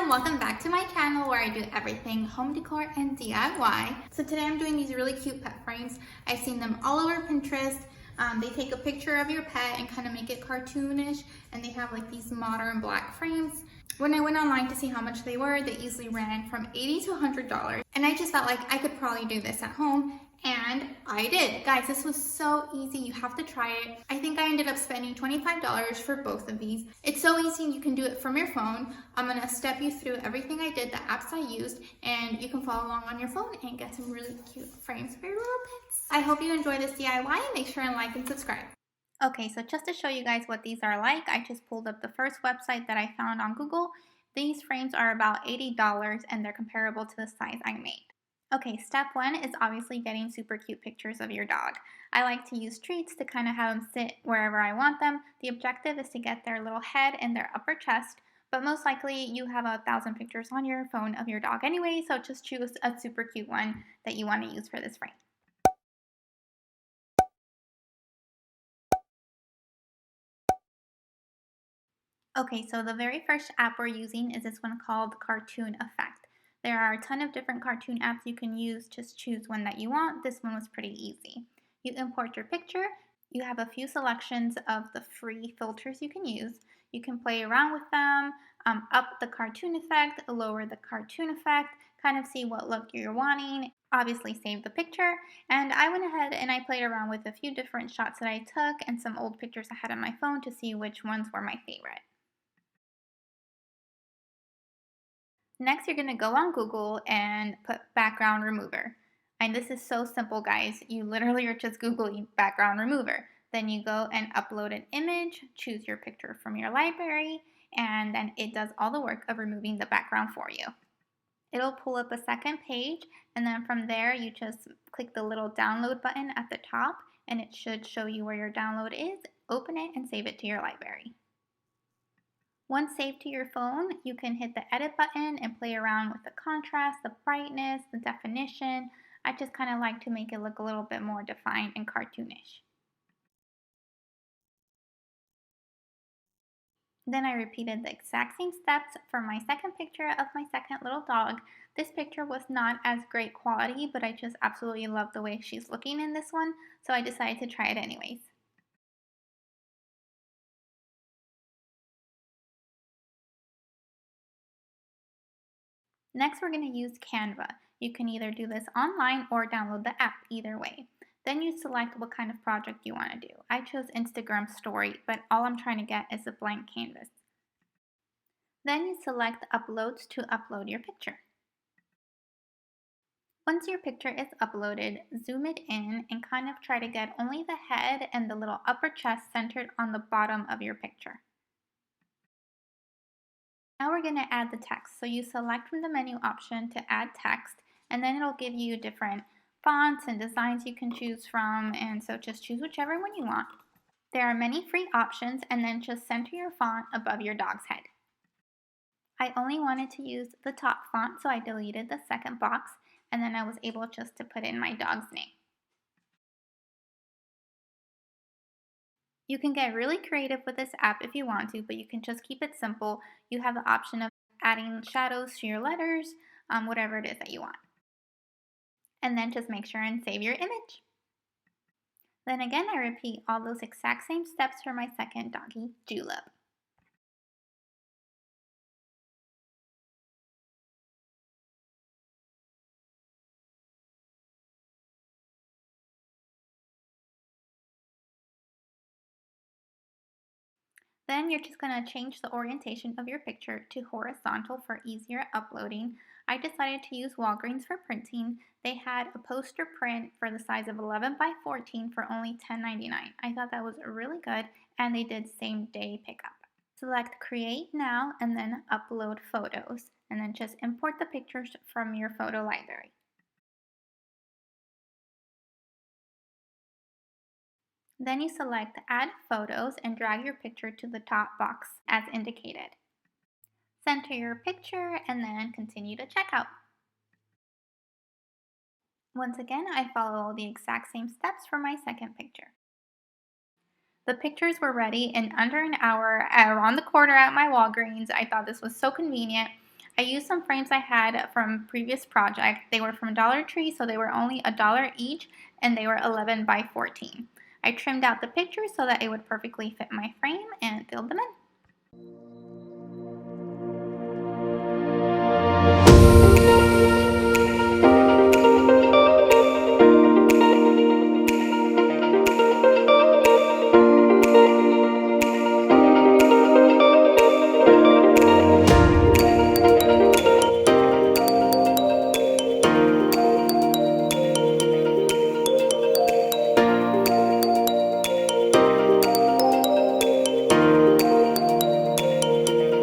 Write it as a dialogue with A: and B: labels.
A: everyone, welcome back to my channel where I do everything home decor and DIY. So today I'm doing these really cute pet frames. I've seen them all over Pinterest. They take a picture of your pet and kind of make it cartoonish, and they have like these modern black frames. When I went online to see how much they were, they easily ran from $80 to $100. And I just felt like I could probably do this at home, and I did. Guys, this was so easy. You have to try it. I think I ended up spending $25 for both of these. It's so easy, you can do it from your phone. I'm gonna step you through everything I did, the apps I used, and you can follow along on your phone and get some really cute frames for your little pets. I hope you enjoy this DIY and make sure and like and subscribe. Okay, so just to show you guys what these are like, I just pulled up the first website that I found on Google. These frames are about $80 and they're comparable to the size I made. Okay, step one is obviously getting super cute pictures of your dog. I like to use treats to kind of have them sit wherever I want them. The objective is to get their little head and their upper chest, but most likely you have 1,000 pictures on your phone of your dog anyway, so just choose a super cute one that you want to use for this frame. Okay, so the very first app we're using is this one called Cartoon Effect. There are a ton of different cartoon apps you can use, just choose one that you want. This one was pretty easy. You import your picture, you have a few selections of the free filters you can use. You can play around with them, up the cartoon effect, lower the cartoon effect, kind of see what look you're wanting. Obviously save the picture, and I went ahead and I played around with a few different shots that I took and some old pictures I had on my phone to see which ones were my favorite. Next, you're going to go on Google and put background remover. And this is so simple, guys. You literally are just Googling background remover. Then you go and upload an image, choose your picture from your library, and then it does all the work of removing the background for you. It'll pull up a second page, and then from there you just click the little download button at the top, and it should show you where your download is. Open it and save it to your library. Once saved to your phone, you can hit the edit button and play around with the contrast, the brightness, the definition. I just kind of like to make it look a little bit more defined and cartoonish. Then I repeated the exact same steps for my second picture of my second little dog. This picture was not as great quality, but I just absolutely love the way she's looking in this one, so I decided to try it anyways. Next, we're going to use Canva. You can either do this online or download the app, either way. Then you select what kind of project you want to do. I chose Instagram story, but all I'm trying to get is a blank canvas. Then you select uploads to upload your picture. Once your picture is uploaded, zoom it in and kind of try to get only the head and the little upper chest centered on the bottom of your picture. Now we're going to add the text. So you select from the menu option to add text, and then it'll give you different fonts and designs you can choose from, and so just choose whichever one you want. There are many free options, and then just center your font above your dog's head. I only wanted to use the top font, so I deleted the second box, and then I was able just to put in my dog's name. You can get really creative with this app if you want to, but you can just keep it simple. You have the option of adding shadows to your letters, whatever it is that you want. And then just make sure and save your image. Then again, I repeat all those exact same steps for my second doggy, Julep. Then you're just going to change the orientation of your picture to horizontal for easier uploading. I decided to use Walgreens for printing. They had a poster print for the size of 11 by 14 for only $10.99. I thought that was really good, and they did same day pickup. Select Create Now and then Upload Photos, and then just import the pictures from your photo library. Then you select Add Photos and drag your picture to the top box as indicated. Center your picture and then continue to checkout. Once again, I follow the exact same steps for my second picture. The pictures were ready in under an hour around the corner at my Walgreens. I thought this was so convenient. I used some frames I had from previous project. They were from Dollar Tree, so they were only $1 each, and they were 11 by 14. I trimmed out the pictures so that it would perfectly fit my frame and filled them in.